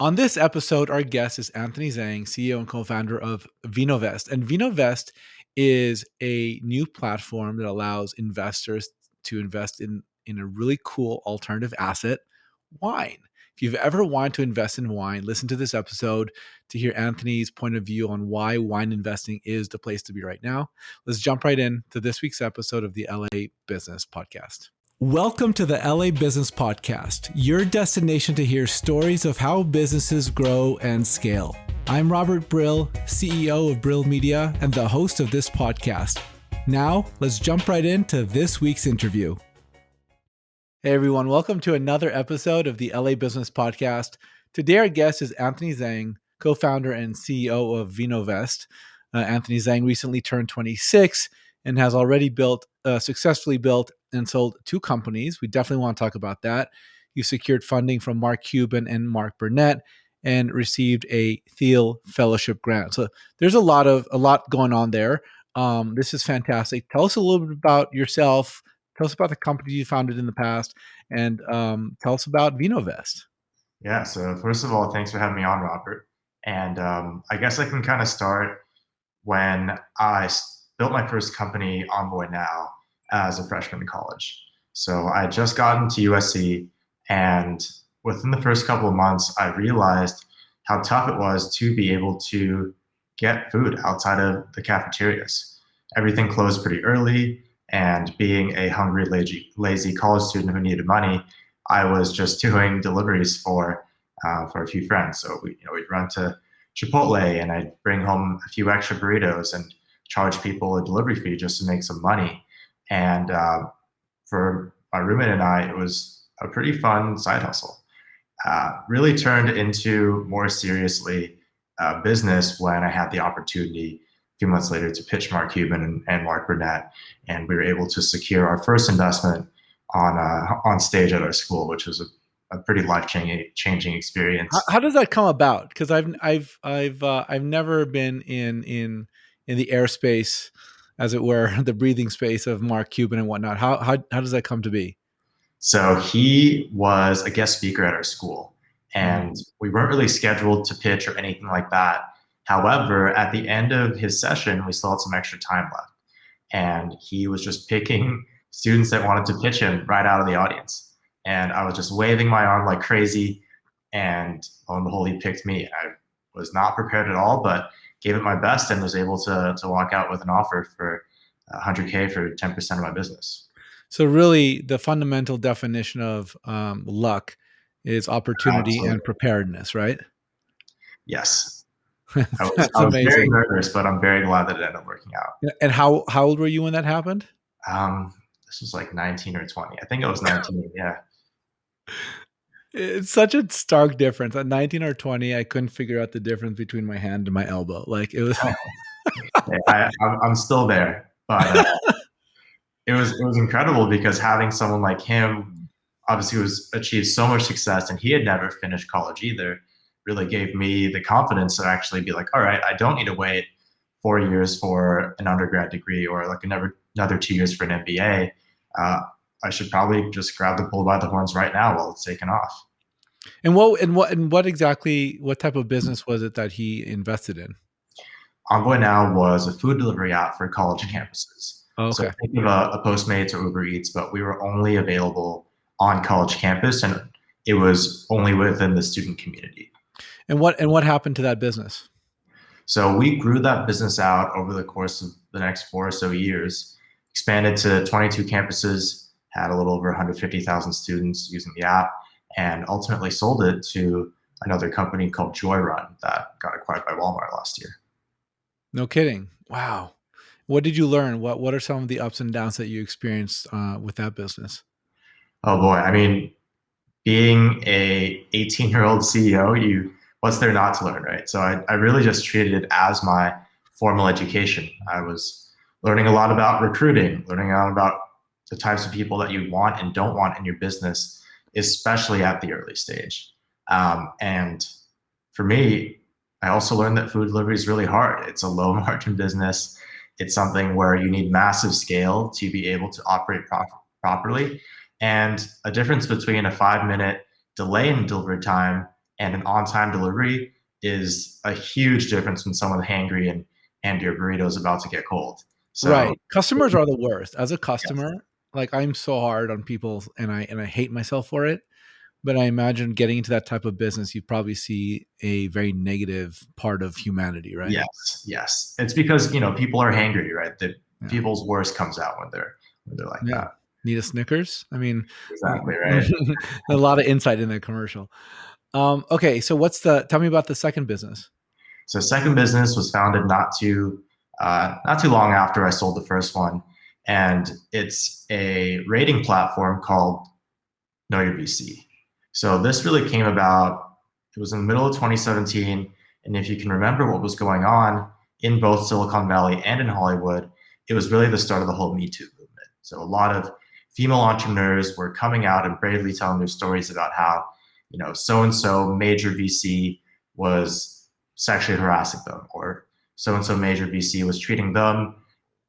On this episode, our guest is Anthony Zhang, CEO and co-founder of Vinovest. And Vinovest is a new platform that allows investors to invest in a really cool alternative asset, wine. If you've ever wanted to invest in wine, listen to this episode to hear Anthony's point of view on why wine investing is the place to be right now. Let's jump right in to this week's episode of the LA Business Podcast. Welcome to the LA Business Podcast, your destination to hear stories of how businesses grow and scale. I'm Robert Brill, CEO of Brill Media and the host of this podcast. Now, let's jump right into this week's interview. Hey everyone, welcome to another episode of the LA Business Podcast. Today our guest is Anthony Zhang, co-founder and CEO of Vinovest. Anthony Zhang recently turned 26 and has already successfully built and sold two companies. We definitely want to talk about that. You secured funding from Mark Cuban and Mark Burnett and received a Thiel Fellowship grant. So there's a lot going on there. This is fantastic. Tell us a little bit about yourself. Tell us about the company you founded in the past, and tell us about Vinovest. Yeah, so first of all, thanks for having me on, Robert. And I guess I can kind of start when built my first company, Envoy Now, as a freshman in college. So I had just gotten to USC, and within the first couple of months, I realized how tough it was to be able to get food outside of the cafeterias. Everything closed pretty early, and being a hungry, lazy college student who needed money, I was just doing deliveries for a few friends. So we'd run to Chipotle, and I'd bring home a few extra burritos and charge people a delivery fee just to make some money. And for my roommate and I, it was a pretty fun side hustle. Really turned into more seriously business when I had the opportunity a few months later to pitch Mark Cuban and Mark Burnett, and we were able to secure our first investment on stage at our school, which was a pretty life-changing experience. How does that come about? Because I've never been in the airspace, as it were, the breathing space of Mark Cuban and whatnot. How does that come to be? So he was a guest speaker at our school, and we weren't really scheduled to pitch or anything like that. However, at the end of his session, we still had some extra time left, and he was just picking students that wanted to pitch him right out of the audience. And I was just waving my arm like crazy, and lo and behold, he picked me. I was not prepared at all, but gave it my best and was able to walk out with an offer for $100K for 10% of my business. So really, the fundamental definition of luck is opportunity Absolutely. and preparedness, right? Yes. That's I was amazing. very nervous, but I'm very glad that it ended up working out. And how old were you when that happened? This was like 19 or 20. I think I was 19. Yeah. It's such a stark difference. At 19 or 20, I couldn't figure out the difference between my hand and my elbow. Like it was. I'm still there, but it was incredible because having someone like him, obviously, who's achieved so much success, and he had never finished college either, really gave me the confidence to actually be like, all right, I don't need to wait 4 years for an undergrad degree or like another 2 years for an MBA. I should probably just grab the bull by the horns right now while it's taken off. And what type of business was it that he invested in? Envoy Now was a food delivery app for college campuses. Oh, okay. So think of a Postmates or Uber Eats, but we were only available on college campus, and it was only within the student community. And what happened to that business? So we grew that business out over the course of the next 4 or so years, expanded to 22 campuses, had a little over 150,000 students using the app, and ultimately sold it to another company called Joyrun that got acquired by Walmart last year. No kidding. Wow. What did you learn? What are some of the ups and downs that you experienced with that business? Oh boy. I mean, being a 18-year-old CEO, what's there not to learn, right? So I really just treated it as my formal education. I was learning a lot about recruiting, learning a lot about the types of people that you want and don't want in your business, especially at the early stage. And for me, I also learned that food delivery is really hard. It's a low margin business. It's something where you need massive scale to be able to operate properly. And a difference between a 5-minute delay in delivery time and an on-time delivery is a huge difference when someone's hangry and your burrito is about to get cold. So Right. Customers are the worst. As a yes, customer, like, I'm so hard on people, and I hate myself for it, but I imagine getting into that type of business, you probably see a very negative part of humanity, right? yes, yes. It's because people are hangry, right? The Yeah. people's worst comes out when they're like Yeah. that. Need a Snickers? I mean, Exactly right. a lot of insight in that commercial. Okay, so tell me about the second business. So second business was founded not too long after I sold the first one, and it's a rating platform called Know Your VC. So this really came about. It was in the middle of 2017, and if you can remember what was going on in both Silicon Valley and in Hollywood, it was really the start of the whole Me Too movement. So a lot of female entrepreneurs were coming out and bravely telling their stories about how so and so major VC was sexually harassing them, or so and so major VC was treating them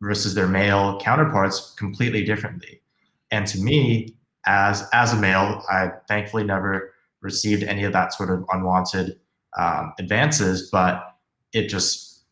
versus their male counterparts completely differently. And to me, as a male, I thankfully never received any of that sort of unwanted advances, but it just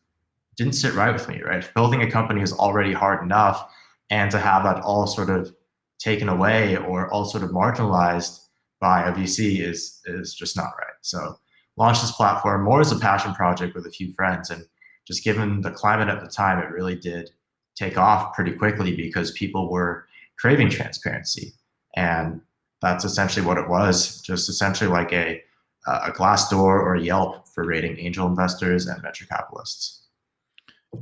didn't sit right with me. Right, building a company is already hard enough, and to have that all sort of taken away or all sort of marginalized by a VC is just not right. So launched this platform more as a passion project with a few friends, and just given the climate at the time, it really did take off pretty quickly because people were craving transparency, and that's essentially what it was. Just essentially like a Glassdoor or a Yelp for rating angel investors and venture capitalists.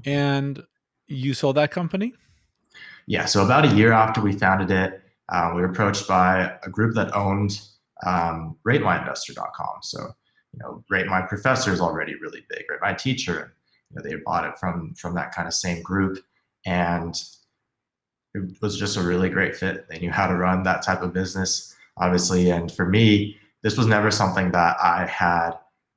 And you sold that company? Yeah, so about a year after we founded it, we were approached by a group that owned RateMyInvestor.com. So, Rate My Professor is already really big. Rate My Teacher, they bought it from that kind of same group, and it was just a really great fit. They knew how to run that type of business, obviously. And for me, this was never something that I had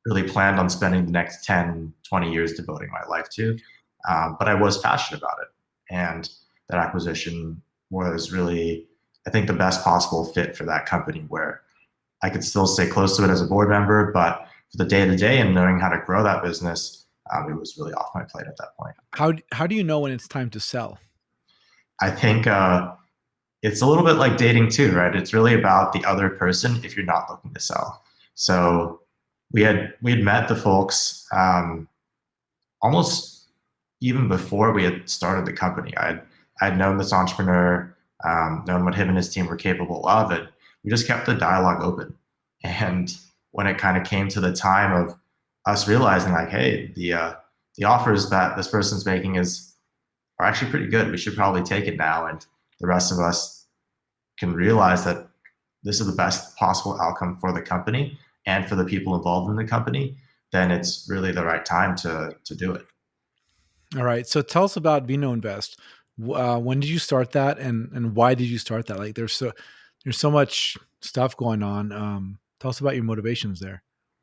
really planned on spending the next 10, 20 years devoting my life to. But I was passionate about it. And that acquisition was really, I think, the best possible fit for that company where I could still stay close to it as a board member, but for the day to day and knowing how to grow that business, it was really off my plate at that point. How do you know when it's time to sell? I think it's a little bit like dating too, right? It's really about the other person if you're not looking to sell. So we had met the folks almost even before we had started the company. I'd known this entrepreneur, known what him and his team were capable of, and we just kept the dialogue open. And when it kind of came to the time of us realizing, like, hey, the offers that this person's making are actually pretty good. We should probably take it now. And the rest of us can realize that this is the best possible outcome for the company and for the people involved in the company, then it's really the right time to do it. All right. So tell us about Vinovest. When did you start that, and why did you start that? Like, there's so much stuff going on. Tell us about your motivations there.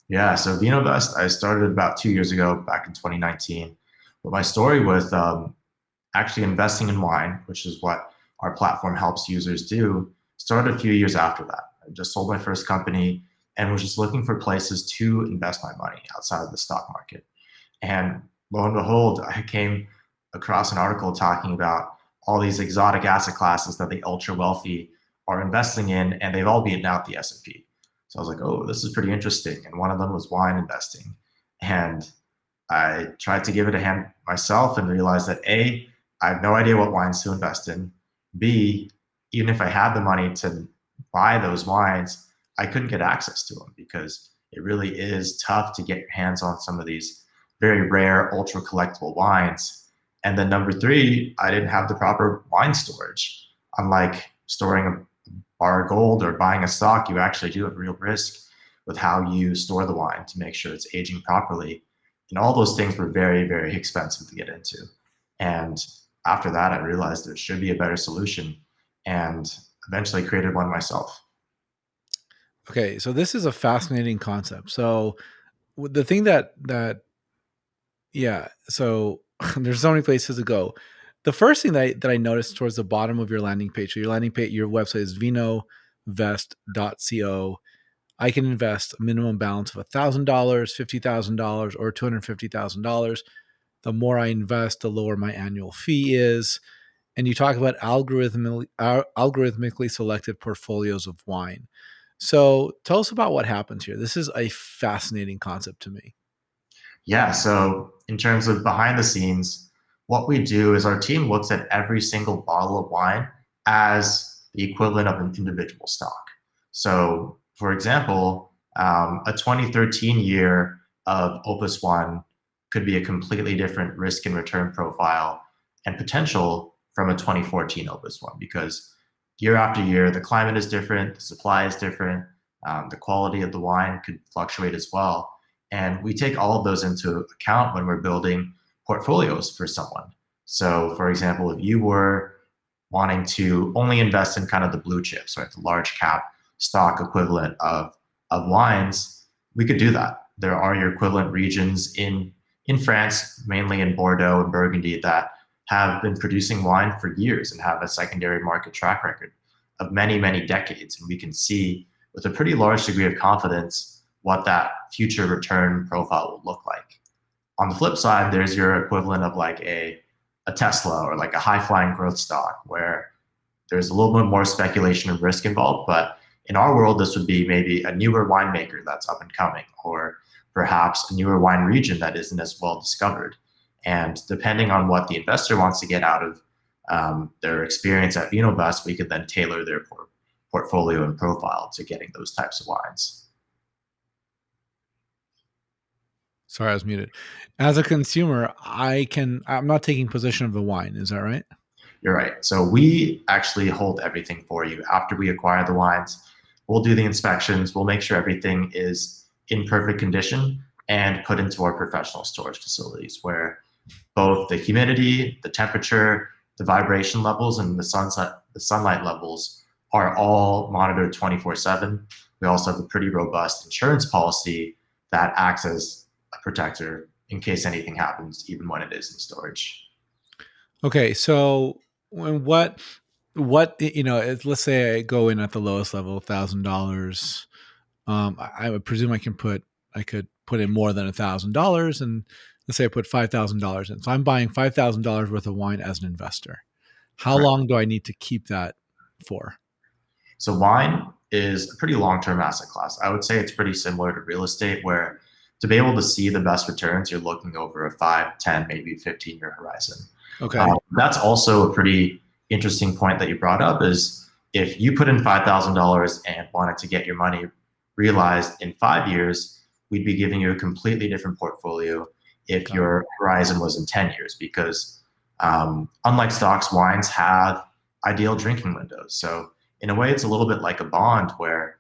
Yeah, so Vinovest, I started about 2 years ago, back in 2019. But my story with actually investing in wine, which is what our platform helps users do, started a few years after that. I just sold my first company and was just looking for places to invest my money outside of the stock market. And lo and behold, I came across an article talking about all these exotic asset classes that the ultra wealthy are investing in, and they've all beaten out the S&P. So I was like, oh, this is pretty interesting. And one of them was wine investing. And I tried to give it a hand myself and realized that A, I have no idea what wines to invest in. B, even if I had the money to buy those wines, I couldn't get access to them because it really is tough to get your hands on some of these very rare, ultra collectible wines. And then number three, I didn't have the proper wine storage. Unlike storing a bar of gold or buying a stock, you actually do have real risk with how you store the wine to make sure it's aging properly. And all those things were very, very expensive to get into. And after that, I realized there should be a better solution and eventually created one myself. Okay, so this is a fascinating concept. So the thing that yeah, so there's so many places to go. The first thing that I noticed towards the bottom of your landing page, so your landing page, your website is vinovest.co. I can invest a minimum balance of $1,000, $50,000, or $250,000. The more I invest, the lower my annual fee is. And you talk about algorithmically selected portfolios of wine. So tell us about what happens here. This is a fascinating concept to me. Yeah, so in terms of behind the scenes, what we do is our team looks at every single bottle of wine as the equivalent of an individual stock. So, for example, a 2013 year of Opus One could be a completely different risk and return profile and potential from a 2014 Opus One because year after year, the climate is different, the supply is different, the quality of the wine could fluctuate as well. And we take all of those into account when we're building portfolios for someone. So, for example, if you were wanting to only invest in kind of the blue chips, right, the large cap stock equivalent of wines, we could do that. There are your equivalent regions in France, mainly in Bordeaux and Burgundy, that have been producing wine for years and have a secondary market track record of many, many decades. And we can see with a pretty large degree of confidence what that future return profile will look like. On the flip side, there's your equivalent of like a Tesla or like a high flying growth stock where there's a little bit more speculation and risk involved. But in our world, this would be maybe a newer winemaker that's up and coming, or perhaps a newer wine region that isn't as well discovered. And depending on what the investor wants to get out of their experience at Vinovest, we could then tailor their portfolio and profile to getting those types of wines. Sorry, I was muted. As a consumer, I'm not taking possession of the wine. Is that right? You're right. So we actually hold everything for you. After we acquire the wines, we'll do the inspections. We'll make sure everything is in perfect condition and put into our professional storage facilities where both the humidity, the temperature, the vibration levels, and the sunlight levels are all monitored 24/7. We also have a pretty robust insurance policy that acts as a protector in case anything happens, even when it is in storage. Okay, so what let's say I go in at the lowest level, $1,000. I would presume I could put in more than $1,000, and let's say I put $5,000 in. So I'm buying $5,000 worth of wine as an investor. How Correct. long do I need to keep that for? So wine is a pretty long-term asset class. I would say it's pretty similar to real estate, where to be able to see the best returns, you're looking over a 5, 10, maybe 15-year horizon. Okay. That's also a pretty interesting point that you brought up is if you put in $5,000 and wanted to get your money realized in 5 years, we'd be giving you a completely different portfolio if your horizon was in 10 years because unlike stocks, wines have ideal drinking windows. So in a way, it's a little bit like a bond where,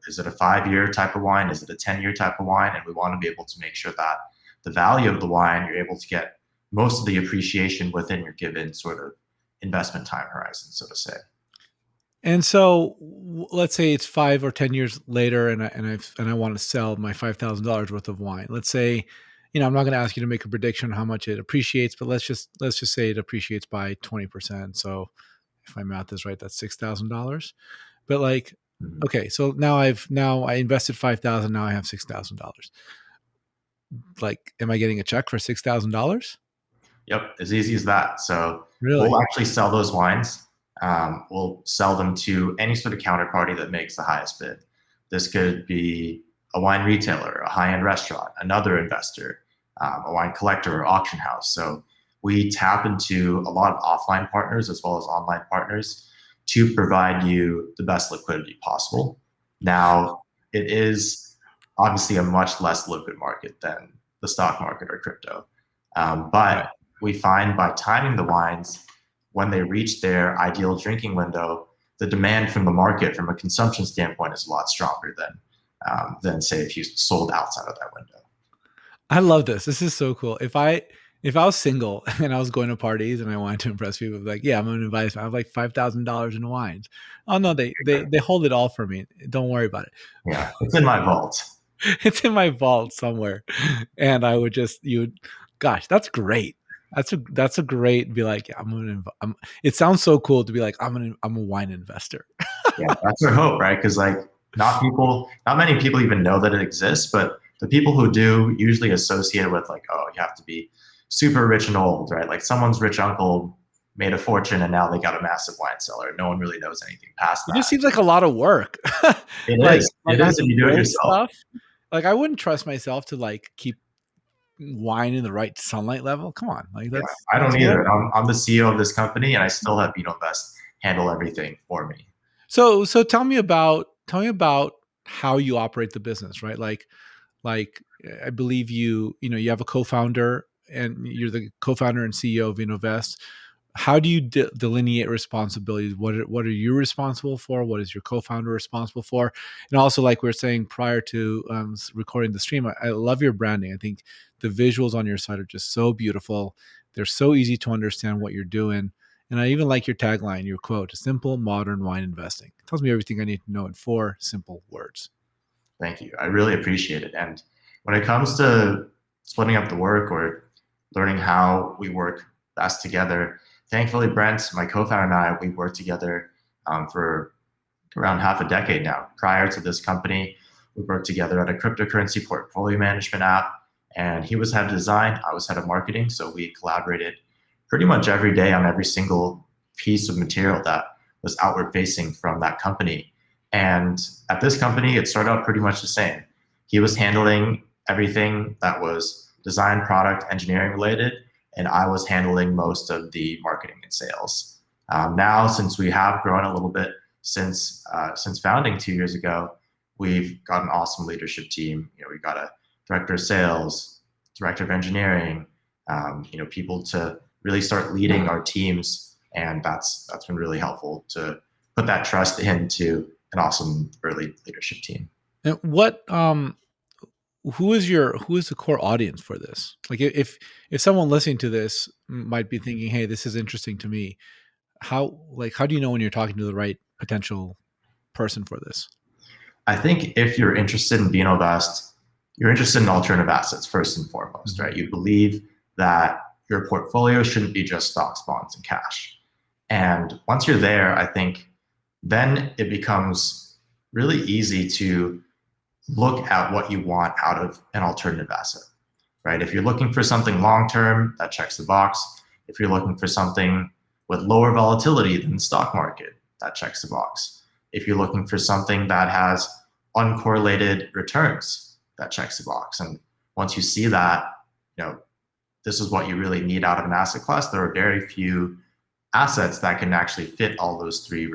is it a 5-year type of wine? Is it a 10-year type of wine? And we want to be able to make sure that the value of the wine, you're able to get most of the appreciation within your given sort of investment time horizon, so to say. And so let's say it's 5 or 10 years later, and I want to sell my $5,000 worth of wine. Let's say, I'm not going to ask you to make a prediction on how much it appreciates, but let's just say it appreciates by 20%. So if my math is right, that's $6,000. But like, Mhm. okay, so now I invested 5,000. Now I have $6,000. Like, am I getting a check for $6,000? Yep, as easy as that. So we'll Really? actually sell those wines. We'll sell them to any sort of counterparty that makes the highest bid. This could be a wine retailer, a high-end restaurant, another investor, a wine collector or auction house. So we tap into a lot of offline partners as well as online partners to provide you the best liquidity possible. Now, it is obviously a much less liquid market than the stock market or crypto. Right. But we find by timing the wines when they reach their ideal drinking window, the demand from the market from a consumption standpoint is a lot stronger than say if you sold outside of that window. I love this. This is so cool. If I was single and I was going to parties and I wanted to impress people, like, yeah, I'm going to invite. I have like $5,000 in wines. Oh no, they hold it all for me. Don't worry about it. Yeah, it's in my vault. It's in my vault somewhere, and I would just gosh, that's great. That's a great. Be like, yeah, it sounds so cool to be like, I'm a wine investor. Yeah, that's our hope, right? Because like Not many people even know that it exists, but the people who do usually associate it with like, oh, you have to be super rich and old, right? Like someone's rich uncle made a fortune and now they got a massive wine cellar. No one really knows anything past It just that. seems like a lot of work. It Like is. like It I have is if to you do it grow yourself. stuff. Like, I wouldn't trust myself to, like, keep wine in the right sunlight level. Come on, like, Yeah, that's I don't that's either. work. I'm the CEO of this company and I still have Vinovest handle everything for me. So tell me about how you operate the business, right? Like I believe you have a co-founder and you're the co-founder and CEO of Vinovest. How do you delineate responsibilities? What are you responsible for? What is your co-founder responsible for? And also, like we were saying prior to recording the stream, I love your branding. I think the visuals on your site are just so beautiful. They're so easy to understand what you're doing. And I even like your tagline, your quote: "Simple, modern wine investing." It tells me everything I need to know in 4 simple words. Thank you. I really appreciate it. And when it comes to splitting up the work or learning how we work best together, thankfully, Brent, my co-founder, and I, we've worked together for around half a decade now. Prior to this company, we worked together at a cryptocurrency portfolio management app, and he was head of design, I was head of marketing. So we collaborated pretty much every day on every single piece of material that was outward facing from that company. And at this company, it started out pretty much the same. He was handling everything that was design, product, engineering related, and I was handling most of the marketing and sales. Now, since we have grown a little bit since founding 2 years ago, we've got an awesome leadership team. We've got a director of sales, director of engineering, people to really start leading our teams, and that's been really helpful to put that trust into an awesome early leadership team. And who is the core audience for this? Like, if someone listening to this might be thinking, "Hey, this is interesting to me." How do you know when you're talking to the right potential person for this? I think if you're interested in Vinovest, you're interested in alternative assets first and foremost, Mhm. right? You believe that your portfolio shouldn't be just stocks, bonds, and cash. And once you're there, I think then it becomes really easy to look at what you want out of an alternative asset, right? If you're looking for something long term, that checks the box. If you're looking for something with lower volatility than the stock market, that checks the box. If you're looking for something that has uncorrelated returns, that checks the box. And once you see that, you know, this is what you really need out of an asset class. There are very few assets that can actually fit all those three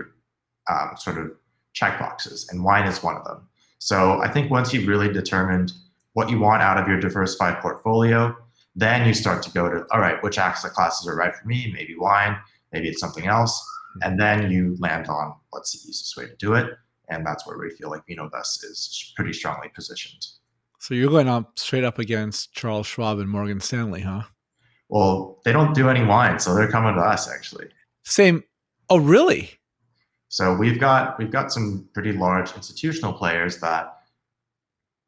sort of check boxes, and wine is one of them. So I think once you've really determined what you want out of your diversified portfolio, then you start to go to, all right, which asset classes are right for me? Maybe wine, maybe it's something else. And then you land on what's the easiest way to do it. And that's where we feel like Vinovest is pretty strongly positioned. So you're going up straight up against Charles Schwab and Morgan Stanley, huh? Well, they don't do any wine, so they're coming to us actually. Same. Oh, really? So we've got some pretty large institutional players that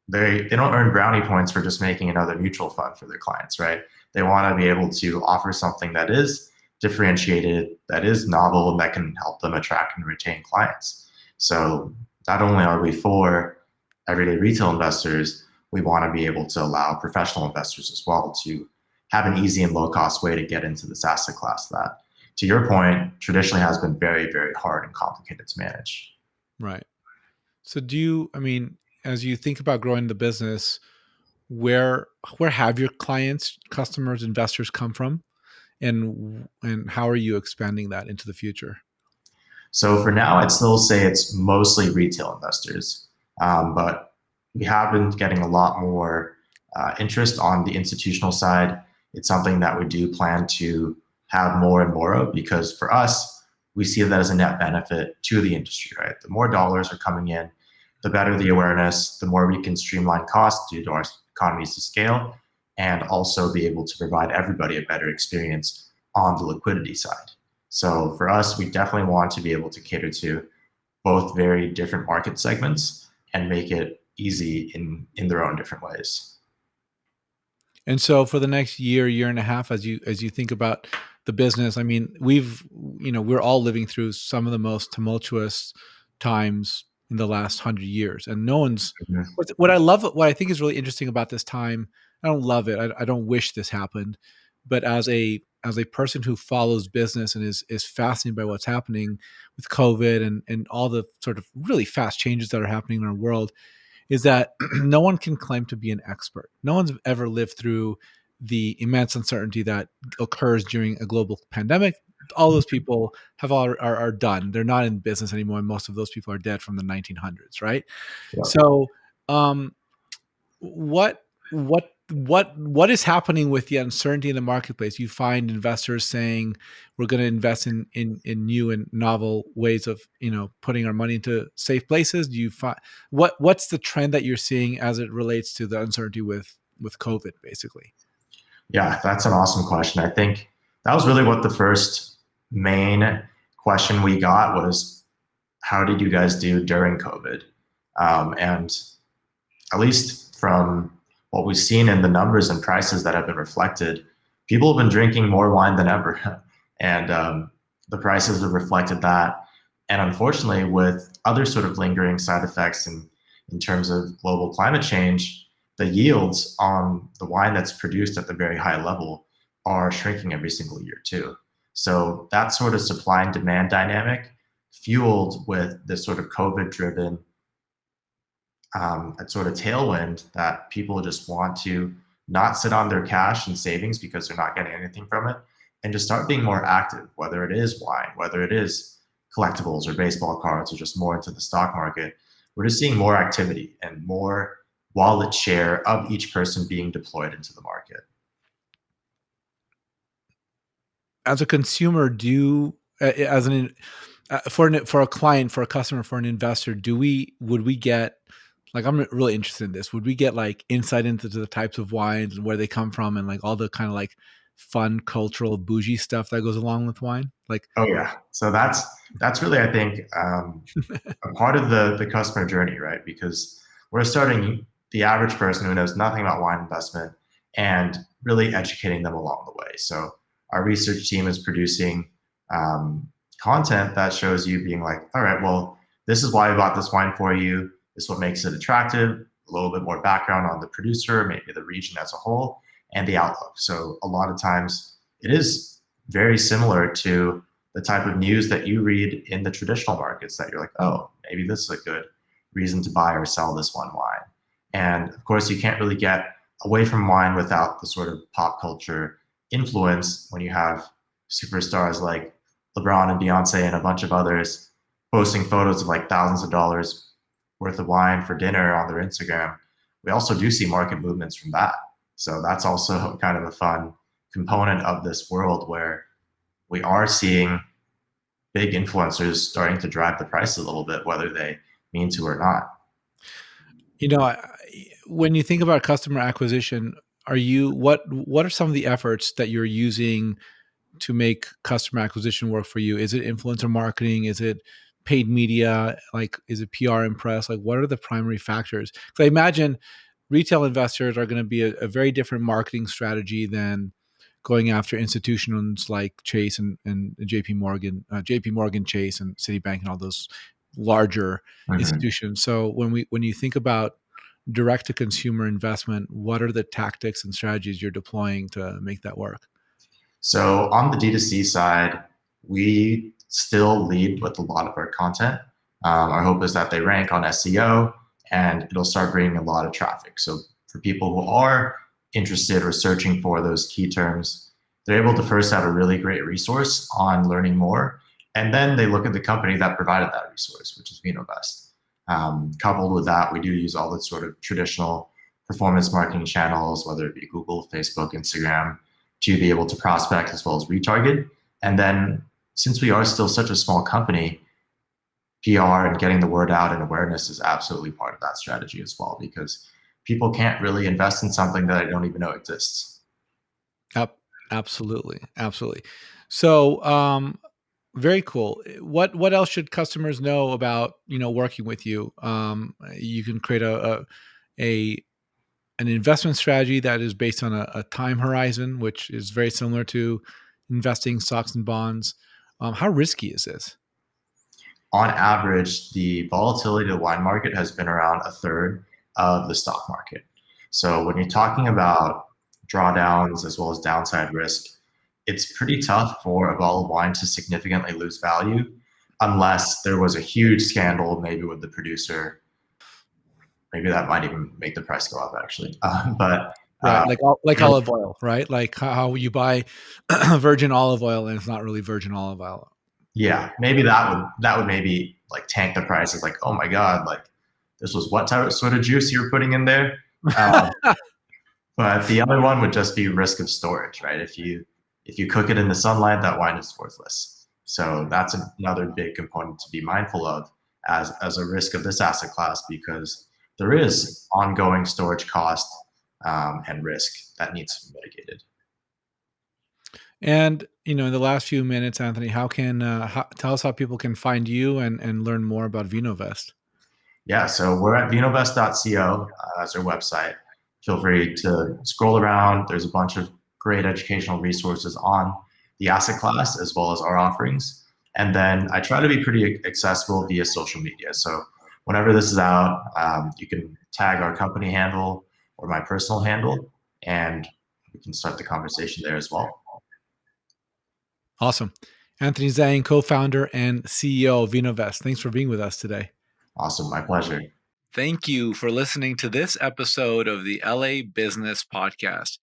they don't earn brownie points for just making another mutual fund for their clients, right? They want to be able to offer something that is differentiated, that is novel, and that can help them attract and retain clients. So not only are we for everyday retail investors, we want to be able to allow professional investors as well to have an easy and low cost way to get into this asset class that, to your point, traditionally has been very, very hard and complicated to manage. Right. So I mean, as you think about growing the business, where where have your clients, customers, investors come from, and how are you expanding that into the future? So for now, I'd still say it's mostly retail investors, but we have been getting a lot more interest on the institutional side. It's something that we do plan to have more and more of because for us, we see that as a net benefit to the industry, right? The more dollars are coming in, the better the awareness, the more we can streamline costs due to our economies of scale, and also be able to provide everybody a better experience on the liquidity side. So for us, we definitely want to be able to cater to both very different market segments and make it easy in their own different ways. And so for the next year and a half, as you think about the business, I mean, we're all living through some of the most tumultuous times in the last 100 years, and no one's. Mhm. What I think is really interesting about this time. I don't love it. I don't wish this happened, but as a person who follows business and is fascinated by what's happening with COVID and all the sort of really fast changes that are happening in our world, is that no one can claim to be an expert. No one's ever lived through the immense uncertainty that occurs during a global pandemic. All those people are done. They're not in business anymore. And most of those people are dead from the 1900s, right? Yep. So, um, what is happening with the uncertainty in the marketplace? You find investors saying we're going to invest in new and novel ways of putting our money into safe places. Do you find what's the trend that you're seeing as it relates to the uncertainty with COVID, basically? Yeah, that's an awesome question. I think that was really what the first main question we got was, how did you guys do during COVID? And at least from what we've seen in the numbers and prices that have been reflected, people have been drinking more wine than ever. And the prices have reflected that. And unfortunately, with other sort of lingering side effects in terms of global climate change, the yields on the wine that's produced at the very high level are shrinking every single year too. So that sort of supply and demand dynamic, fueled with this sort of COVID driven a sort of tailwind that people just want to not sit on their cash and savings because they're not getting anything from it, and just start being more active, whether it is wine, whether it is collectibles or baseball cards or just more into the stock market. We're just seeing more activity and more wallet share of each person being deployed into the market. As a consumer, do as an for a client, for a customer, for an investor, would we get, like, I'm really interested in this. Would we get like insight into the types of wines and where they come from and like all the kind of like fun cultural bougie stuff that goes along with wine? Like, Oh yeah, so that's really, I think, a part of the customer journey, right? Because we're starting the average person who knows nothing about wine investment and really educating them along the way. So our research team is producing content that shows you being like, all right, well, this is why I bought this wine for you. This is what makes it attractive. A little bit more background on the producer, maybe the region as a whole, and the outlook. So a lot of times it is very similar to the type of news that you read in the traditional markets that you're like, oh, maybe this is a good reason to buy or sell this one wine. And of course, you can't really get away from wine without the sort of pop culture influence when you have superstars like LeBron and Beyonce and a bunch of others posting photos of like thousands of dollars worth of wine for dinner on their Instagram. We also do see market movements from that. So that's also kind of a fun component of this world where we are seeing big influencers starting to drive the price a little bit, whether they mean to or not. you know, I, when you think about customer acquisition, what are some of the efforts that you're using to make customer acquisition work for you? Is it influencer marketing? Is it paid media? Like, is it PR and press? Like, what are the primary factors? Because I imagine retail investors are going to be a very different marketing strategy than going after institutions like Chase and JP Morgan Chase and Citibank and all those larger Mhm. institutions. So when you think about direct to consumer investment, what are the tactics and strategies you're deploying to make that work? So on the D2C side, we still lead with a lot of our content. Our hope is that they rank on SEO and it'll start bringing a lot of traffic. So for people who are interested or searching for those key terms, they're able to first have a really great resource on learning more. And then they look at the company that provided that resource, which is Vinovest. Coupled with that, we do use all the sort of traditional performance marketing channels, whether it be Google, Facebook, Instagram, to be able to prospect as well as retarget. And then since we are still such a small company, PR and getting the word out and awareness is absolutely part of that strategy as well, because people can't really invest in something that I don't even know exists. Ab- Absolutely, absolutely. So, very cool. What else should customers know about working with you? You can create a an investment strategy that is based on a time horizon, which is very similar to investing stocks and bonds. How risky is this? on average, the volatility of the wine market has been around a third of the stock market. So when you're talking about drawdowns as well as downside risk, it's pretty tough for a bottle of wine to significantly lose value unless there was a huge scandal, maybe with the producer. Maybe that might even make the price go up, actually. But Right, like olive oil, right? Like how you buy virgin olive oil and it's not really virgin olive oil. yeah, maybe that would maybe like tank the price. It's like, oh my god, like this was what type of sort of juice you were putting in there. Um, but the other one would just be risk of storage, right? If you cook it in the sunlight, that wine is worthless. So that's another big component to be mindful of as a risk of this asset class because there is ongoing storage cost and risk that needs to be mitigated. And, in the last few minutes, Anthony, how can tell us how people can find you and learn more about Vinovest? Yeah, so we're at vinovest.co as our website. Feel free to scroll around. There's a bunch of great educational resources on the asset class as well as our offerings. And then I try to be pretty accessible via social media. So whenever this is out, you can tag our company handle or my personal handle, and we can start the conversation there as well. Awesome. Anthony Zhang, co-founder and CEO of Vinovest. Thanks for being with us today. Awesome, my pleasure. Thank you for listening to this episode of the LA Business Podcast.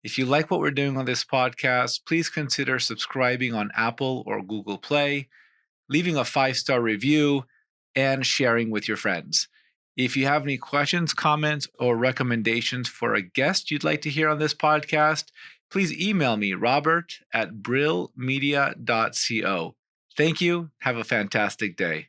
If you like what we're doing on this podcast, please consider subscribing on Apple or Google Play, leaving a 5-star review, and sharing with your friends. If you have any questions, comments, or recommendations for a guest you'd like to hear on this podcast, please email me, robert@brillmedia.co. Thank you. Have a fantastic day.